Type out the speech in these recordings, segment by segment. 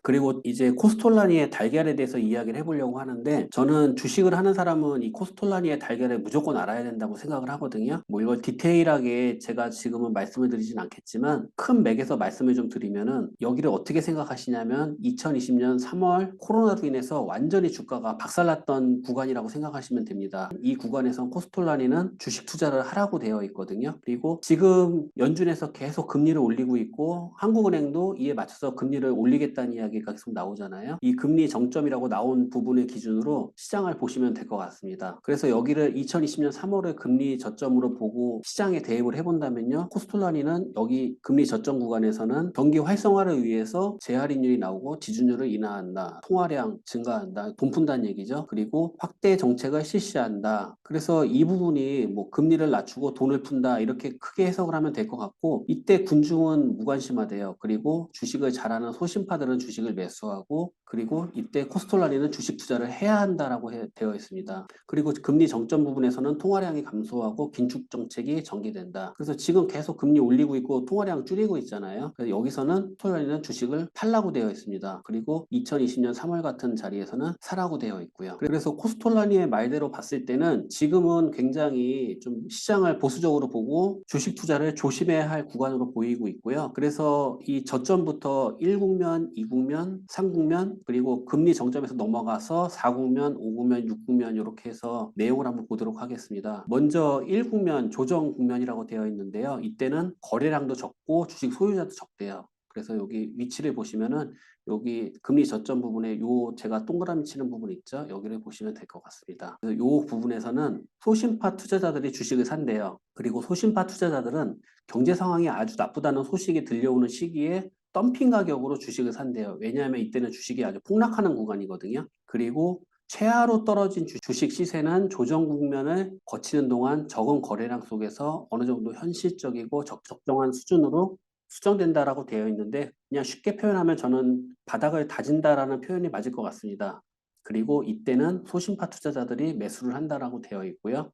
그리고 이제 코스톨라니의 달걀에 대해서 이야기를 해보려고 하는데, 저는 주식을 하는 사람은 이 코스톨라니의 달걀을 무조건 알아야 된다고 생각을 하거든요. 뭐 이걸 디테일하게 제가 지금은 말씀을 드리진 않겠지만, 큰 맥에서 말씀을 좀 드리면은, 여기를 어떻게 생각하시냐면 2020년 3월 코로나로 인해서 완전히 주가가 박살났던 구간이라고 생각하시면 됩니다. 이 구간에서 코스톨라니는 주식 투자를 하라고 되어 있거든요. 그리고 지금 연준에서 계속 금리를 올리고 있고, 한국은행도 이에 맞춰서 금리를 올리겠다는 이야기가 계속 나오잖아요. 이 금리 정점이라고 나온 부분을 기준으로 시장을 보시면 될 것 같습니다. 그래서 여기를 2020년 3월을 금리 저점으로 보고 시장에 대입을 해본다면요, 코스톨라니는 여기 금리 저점 구간에서는 경기 활성화를 위해서 재할인율이 나오고 지준율을 인하한다, 통화량 증가한다, 돈 푼다는 얘기죠. 그리고 확대 정책을 실시한다. 그래서 이 부분이 뭐 금리를 낮추고 돈을 푼다 이렇게 크게 해석을 하면 될 것 같고, 이때 군중은 무관심하대요. 그리고 주식을 잘하는 소심파들은 주식을 매수하고, 그리고 이때 코스톨라니는 주식 투자를 해야 한다라고 되어 있습니다. 그리고 금리 정점 부분에서는 통화량이 감소하고 긴축 정책이 전개된다. 그래서 지금 계속 금리 올리고 있고 통화량 줄이고 있잖아요. 그래서 여기서는 코스톨라니는 주식을 팔라고 되어 있습니다. 그리고 2020년 3월 같은 자리에서는 사라고 되어 있고요. 그래서 코스톨라니의 말대로 봤을 때는 지금은 굉장히 좀 시장을 보수적으로 보고 주식 투자를 조심해야 할 구간으로 보이고 있고요. 그래서 이 저점부터 1국면, 2국면, 3국면, 그리고 금리 정점에서 넘어가서 4국면, 5국면, 6국면 이렇게 해서 내용을 한번 보도록 하겠습니다. 먼저 1국면 조정 국면이라고 되어 있는데요. 이때는 거래량도 적고 주식 소유자도 적대요. 그래서 여기 위치를 보시면은 여기 금리 저점 부분에 요 제가 동그라미 치는 부분 있죠? 여기를 보시면 될 것 같습니다. 요 부분에서는 소심파 투자자들이 주식을 산대요. 그리고 소심파 투자자들은 경제 상황이 아주 나쁘다는 소식이 들려오는 시기에 덤핑 가격으로 주식을 산대요. 왜냐하면 이때는 주식이 아주 폭락하는 구간이거든요. 그리고 최하로 떨어진 주식 시세는 조정 국면을 거치는 동안 적은 거래량 속에서 어느 정도 현실적이고 적정한 수준으로 수정된다라고 되어 있는데, 그냥 쉽게 표현하면 저는 바닥을 다진다라는 표현이 맞을 것 같습니다. 그리고 이때는 소심파 투자자들이 매수를 한다라고 되어 있고요.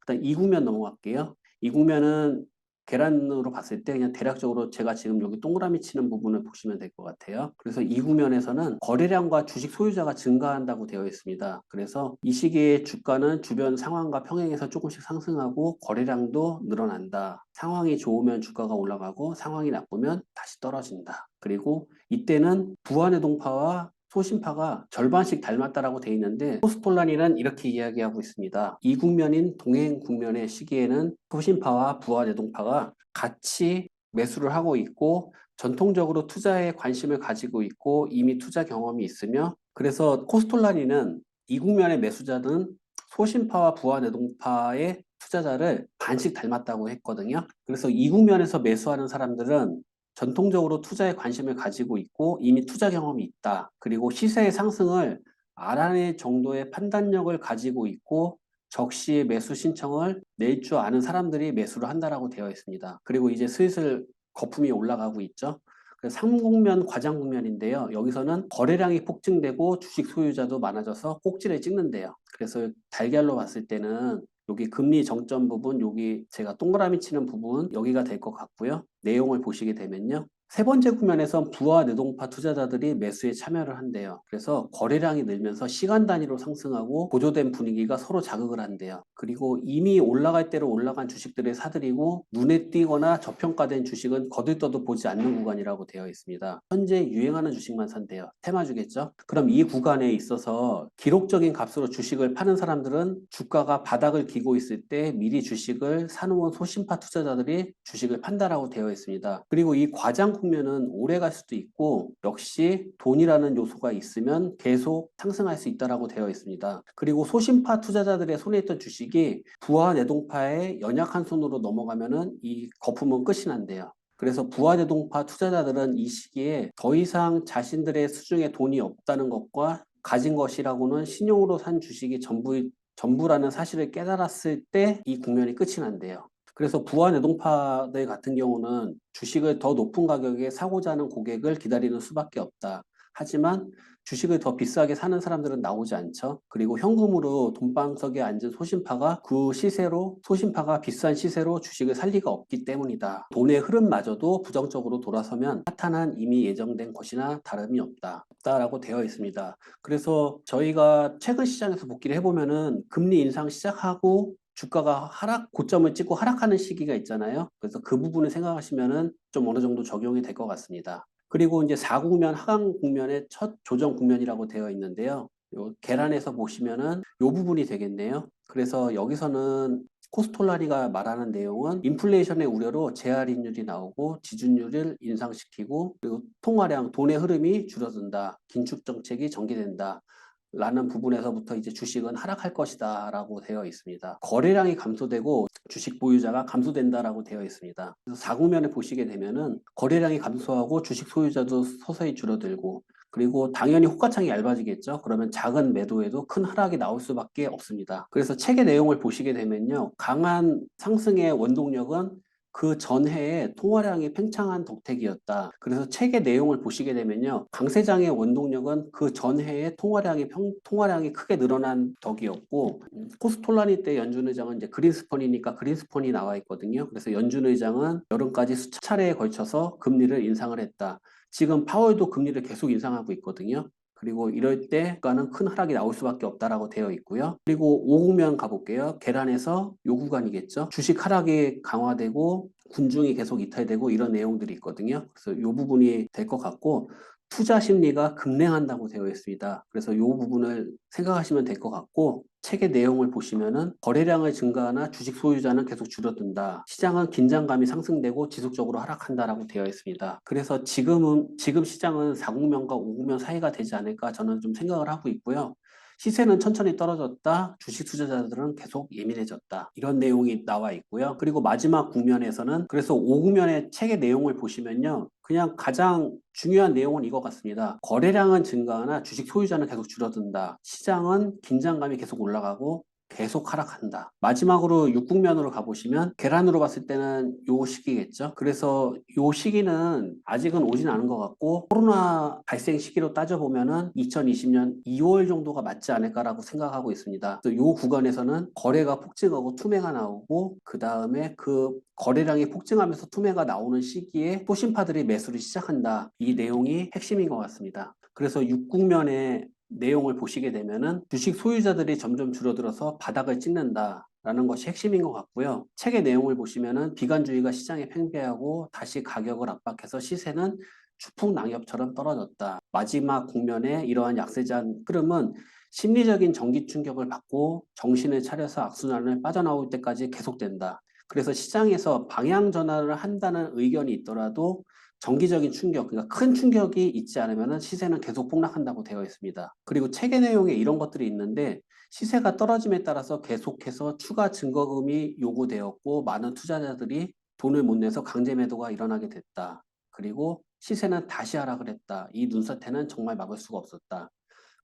그다음 2국면 넘어갈게요. 2국면은 계란으로 봤을 때 그냥 대략적으로 제가 지금 여기 동그라미 치는 부분을 보시면 될 것 같아요. 그래서 2국면에서는 거래량과 주식 소유자가 증가한다고 되어 있습니다. 그래서 이 시기에 주가는 주변 상황과 평행해서 조금씩 상승하고 거래량도 늘어난다. 상황이 좋으면 주가가 올라가고 상황이 나쁘면 다시 떨어진다. 그리고 이때는 부안의 동파와 소심파가 절반씩 닮았다라고 돼 있는데, 포스톨란이는 이렇게 이야기하고 있습니다. 이 국면인 동행 국면의 시기에는 소심파와 부하 내동파가 같이 매수를 하고 있고, 전통적으로 투자에 관심을 가지고 있고 이미 투자 경험이 있으며, 그래서 코스톨라니는 이 국면의 매수자는 소심파와 부하 내동파의 투자자를 반씩 닮았다고 했거든요. 그래서 이 국면에서 매수하는 사람들은 전통적으로 투자에 관심을 가지고 있고 이미 투자 경험이 있다. 그리고 시세의 상승을 알아낼 정도의 판단력을 가지고 있고 적시에 매수 신청을 낼 줄 아는 사람들이 매수를 한다라고 되어 있습니다. 그리고 이제 슬슬 거품이 올라가고 있죠. 그래서 상국면, 과장국면인데요. 여기서는 거래량이 폭증되고 주식 소유자도 많아져서 꼭지를 찍는데요. 그래서 달걀로 봤을 때는 여기 금리 정점 부분, 여기 제가 동그라미 치는 부분, 여기가 될 것 같고요. 내용을 보시게 되면요. 세 번째 국면에선 부와 내동파 투자자들이 매수에 참여를 한대요. 그래서 거래량이 늘면서 시간 단위로 상승하고 고조된 분위기가 서로 자극을 한대요. 그리고 이미 올라갈 대로 올라간 주식들을 사들이고 눈에 띄거나 저평가된 주식은 거들떠도 보지 않는 구간이라고 되어 있습니다. 현재 유행하는 주식만 산대요. 테마주겠죠? 그럼 이 구간에 있어서 기록적인 값으로 주식을 파는 사람들은 주가가 바닥을 기고 있을 때 미리 주식을 사놓은 소심파 투자자들이 주식을 판다라고 되어 있습니다. 그리고 이 과장 국면은 오래 갈 수도 있고 역시 돈이라는 요소가 있으면 계속 상승할 수 있다라고 되어 있습니다. 그리고 소심파 투자자들의 손에 있던 주식이 부하 내동파의 연약한 손으로 넘어가면은 이 거품은 끝이 난대요. 그래서 부하대동파 투자자들은 이 시기에 더 이상 자신들의 수중에 돈이 없다는 것과 가진 것이라고는 신용으로 산 주식이 전부라는 사실을 깨달았을 때 이 국면이 끝이 난대요. 그래서 부하 내동파들 같은 경우는 주식을 더 높은 가격에 사고자 하는 고객을 기다리는 수밖에 없다. 하지만 주식을 더 비싸게 사는 사람들은 나오지 않죠. 그리고 현금으로 돈방석에 앉은 소신파가 그 시세로 소신파가 비싼 시세로 주식을 살 리가 없기 때문이다. 돈의 흐름마저도 부정적으로 돌아서면 파탄은 이미 예정된 것이나 다름이 없다라고 되어 있습니다. 그래서 저희가 최근 시장에서 복기를 해보면은 금리 인상 시작하고 주가가 고점을 찍고 하락하는 시기가 있잖아요. 그래서 그 부분을 생각하시면은 좀 어느 정도 적용이 될 것 같습니다. 그리고 이제 4국면 하강 국면의 첫 조정 국면이라고 되어 있는데요. 요 계란에서 보시면은 요 부분이 되겠네요. 그래서 여기서는 코스톨라니가 말하는 내용은 인플레이션의 우려로 재할인율이 나오고 지준율을 인상시키고 그리고 통화량, 돈의 흐름이 줄어든다. 긴축 정책이 전개된다. 라는 부분에서부터 이제 주식은 하락할 것이다 라고 되어 있습니다. 거래량이 감소되고 주식 보유자가 감소된다라고 되어 있습니다. 그래서 4국면에 보시게 되면은 거래량이 감소하고 주식 소유자도 서서히 줄어들고 그리고 당연히 호가창이 얇아지겠죠. 그러면 작은 매도에도 큰 하락이 나올 수밖에 없습니다. 그래서 책의 내용을 보시게 되면요. 강한 상승의 원동력은 그 전해에 통화량이 팽창한 덕택이었다. 그래서 책의 내용을 보시게 되면요. 강세장의 원동력은 그 전해에 통화량이 크게 늘어난 덕이었고 코스톨라니 때 연준 의장은 이제 그린스펀이니까 그린스펀이 나와 있거든요. 그래서 연준 의장은 여름까지 수차례에 걸쳐서 금리를 인상을 했다. 지금 파월도 금리를 계속 인상하고 있거든요. 그리고 이럴 때 주가는 큰 하락이 나올 수밖에 없다라고 되어 있고요. 그리고 5국면 가볼게요. 계란에서 요 구간이겠죠. 주식 하락이 강화되고 군중이 계속 이탈되고 이런 내용들이 있거든요. 그래서 요 부분이 될 것 같고 투자 심리가 급냉한다고 되어 있습니다. 그래서 이 부분을 생각하시면 될 것 같고 책의 내용을 보시면은 거래량을 증가하나 주식 소유자는 계속 줄어든다. 시장은 긴장감이 상승되고 지속적으로 하락한다라고 되어 있습니다. 그래서 지금 시장은 4국면과 5국면 사이가 되지 않을까 저는 좀 생각을 하고 있고요. 시세는 천천히 떨어졌다. 주식 투자자들은 계속 예민해졌다. 이런 내용이 나와 있고요. 그리고 마지막 국면에서는 그래서 5국면의 책의 내용을 보시면요. 그냥 가장 중요한 내용은 이거 같습니다. 거래량은 증가하나 주식 소유자는 계속 줄어든다. 시장은 긴장감이 계속 올라가고 계속 하락한다. 마지막으로 6국면으로 가보시면 계란으로 봤을 때는 요 시기겠죠. 그래서 요 시기는 아직은 오진 않은 것 같고 코로나 발생 시기로 따져보면은 2020년 2월 정도가 맞지 않을까라고 생각하고 있습니다. 그래서 요 구간에서는 거래가 폭증하고 투매가 나오고 그 다음에 그 거래량이 폭증하면서 투매가 나오는 시기에 소심파들이 매수를 시작한다. 이 내용이 핵심인 것 같습니다. 그래서 6국면의 내용을 보시게 되면은 주식 소유자들이 점점 줄어들어서 바닥을 찍는다. 라는 것이 핵심인 것 같고요. 책의 내용을 보시면은 비관주의가 시장에 팽배하고 다시 가격을 압박해서 시세는 추풍낙엽처럼 떨어졌다. 마지막 국면에 이러한 약세장 흐름은 심리적인 전기 충격을 받고 정신을 차려서 악순환을 빠져나올 때까지 계속된다. 그래서 시장에서 방향 전환을 한다는 의견이 있더라도 정기적인 충격, 그러니까 큰 충격이 있지 않으면 시세는 계속 폭락한다고 되어 있습니다. 그리고 책의 내용에 이런 것들이 있는데 시세가 떨어짐에 따라서 계속해서 추가 증거금이 요구되었고 많은 투자자들이 돈을 못 내서 강제 매도가 일어나게 됐다. 그리고 시세는 다시 하락을 했다. 이 눈사태는 정말 막을 수가 없었다.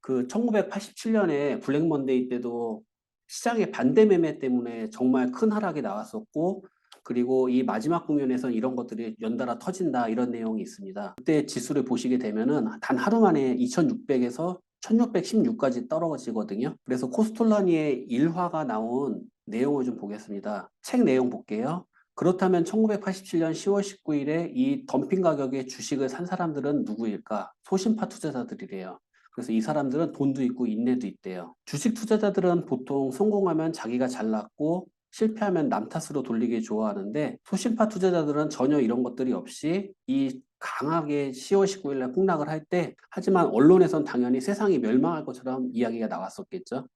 그 1987년에 블랙 먼데이 때도 시장의 반대 매매 때문에 정말 큰 하락이 나왔었고 그리고 이 마지막 국면에서 이런 것들이 연달아 터진다 이런 내용이 있습니다. 그때 지수를 보시게 되면은 단 하루 만에 2600에서 1616까지 떨어지거든요. 그래서 코스톨라니의 일화가 나온 내용을 좀 보겠습니다. 책 내용 볼게요. 그렇다면 1987년 10월 19일에 이 덤핑 가격에 주식을 산 사람들은 누구일까? 소심파 투자자들이래요. 그래서 이 사람들은 돈도 있고 인내도 있대요. 주식 투자자들은 보통 성공하면 자기가 잘났고 실패하면 남 탓으로 돌리기 좋아하는데 소심파 투자자들은 전혀 이런 것들이 없이 이 강하게 10월 19일 날 폭락을 할 때 하지만 언론에선 당연히 세상이 멸망할 것처럼 이야기가 나왔었겠죠.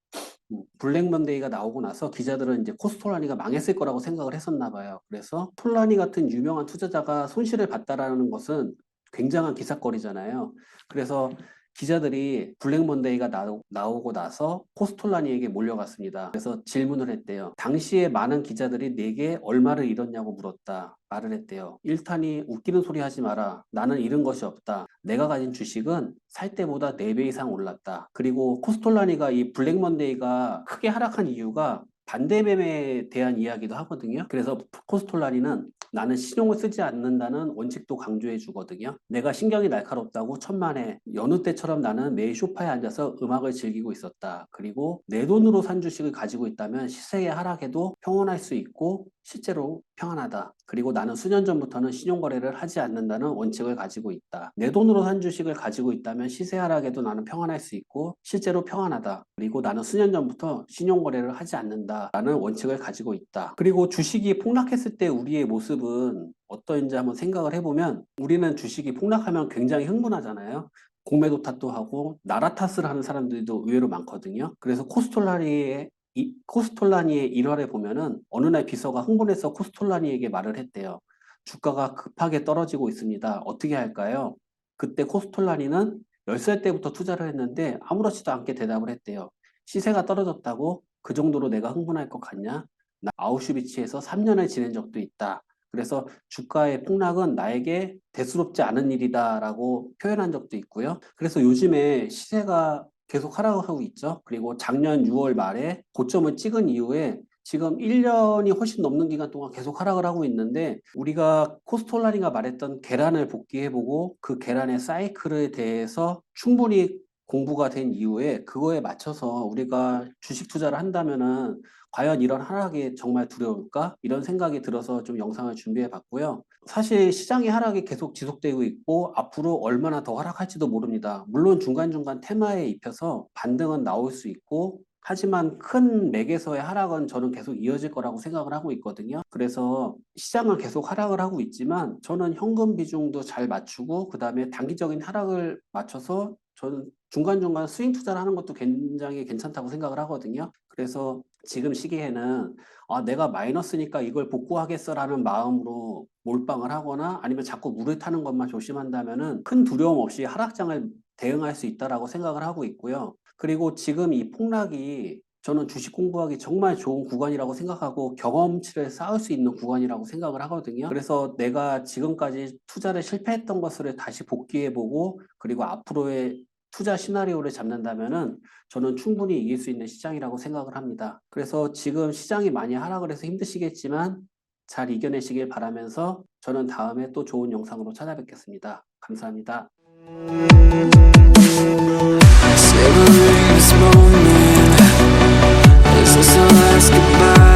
블랙 먼데이가 나오고 나서 기자들은 이제 코스톨라니가 망했을 거라고 생각을 했었나 봐요. 그래서 톨라니 같은 유명한 투자자가 손실을 봤다라는 것은 굉장한 기사거리잖아요. 그래서 기자들이 블랙 먼데이가 나오고 나서 코스톨라니에게 몰려갔습니다. 그래서 질문을 했대요. 당시에 많은 기자들이 내게 얼마를 잃었냐고 물었다. 말을 했대요. 1탄이 웃기는 소리 하지 마라. 나는 잃은 것이 없다. 내가 가진 주식은 살 때보다 4배 이상 올랐다. 그리고 코스톨라니가 이 블랙 먼데이가 크게 하락한 이유가 반대 매매에 대한 이야기도 하거든요. 그래서 코스톨라니는 나는 신용을 쓰지 않는다는 원칙도 강조해 주거든요. 내가 신경이 날카롭다고 천만에 여느 때처럼 나는 매일 소파에 앉아서 음악을 즐기고 있었다. 그리고 내 돈으로 산 주식을 가지고 있다면 시세의 하락에도 평온할 수 있고 실제로 평안하다. 그리고 나는 수년 전부터는 신용거래를 하지 않는다는 원칙을 가지고 있다. 내 돈으로 산 주식을 가지고 있다면 시세 하락에도 나는 평안할 수 있고 실제로 평안하다. 그리고 나는 수년 전부터 신용거래를 하지 않는다라는 원칙을 가지고 있다. 그리고 주식이 폭락했을 때 우리의 모습은 어떠한지 한번 생각을 해보면 우리는 주식이 폭락하면 굉장히 흥분하잖아요. 공매도 탓도 하고 나라 탓을 하는 사람들도 의외로 많거든요. 그래서 코스톨라니의 일화를 보면은 어느 날 비서가 흥분해서 코스톨라니에게 말을 했대요. 주가가 급하게 떨어지고 있습니다. 어떻게 할까요? 그때 코스톨라니는 10살 때부터 투자를 했는데 아무렇지도 않게 대답을 했대요. 시세가 떨어졌다고 그 정도로 내가 흥분할 것 같냐? 나 아우슈비츠에서 3년을 지낸 적도 있다. 그래서 주가의 폭락은 나에게 대수롭지 않은 일이다라고 표현한 적도 있고요. 그래서 요즘에 시세가 계속 하락을 하고 있죠. 그리고 작년 6월 말에 고점을 찍은 이후에 지금 1년이 훨씬 넘는 기간 동안 계속 하락을 하고 있는데 우리가 코스톨라니가 말했던 계란을 복귀해보고 그 계란의 사이클에 대해서 충분히 공부가 된 이후에 그거에 맞춰서 우리가 주식 투자를 한다면은 과연 이런 하락이 정말 두려울까? 이런 생각이 들어서 좀 영상을 준비해 봤고요. 사실 시장의 하락이 계속 지속되고 있고 앞으로 얼마나 더 하락할지도 모릅니다. 물론 중간중간 테마에 입혀서 반등은 나올 수 있고 하지만 큰 맥에서의 하락은 저는 계속 이어질 거라고 생각을 하고 있거든요. 그래서 시장은 계속 하락을 하고 있지만 저는 현금 비중도 잘 맞추고 그다음에 단기적인 하락을 맞춰서 저는 중간중간 스윙 투자를 하는 것도 굉장히 괜찮다고 생각을 하거든요. 그래서 지금 시기에는 내가 마이너스니까 이걸 복구하겠어라는 마음으로 몰빵을 하거나 아니면 자꾸 물을 타는 것만 조심한다면은 큰 두려움 없이 하락장을 대응할 수 있다라고 생각을 하고 있고요. 그리고 지금 이 폭락이 저는 주식 공부하기 정말 좋은 구간이라고 생각하고 경험치를 쌓을 수 있는 구간이라고 생각을 하거든요. 그래서 내가 지금까지 투자를 실패했던 것을 다시 복귀해보고 그리고 앞으로의 투자 시나리오를 잡는다면은 저는 충분히 이길 수 있는 시장이라고 생각을 합니다. 그래서 지금 시장이 많이 하락을 해서 힘드시겠지만 잘 이겨내시길 바라면서 저는 다음에 또 좋은 영상으로 찾아뵙겠습니다. 감사합니다. Savoring this moment. Is this our last goodbye?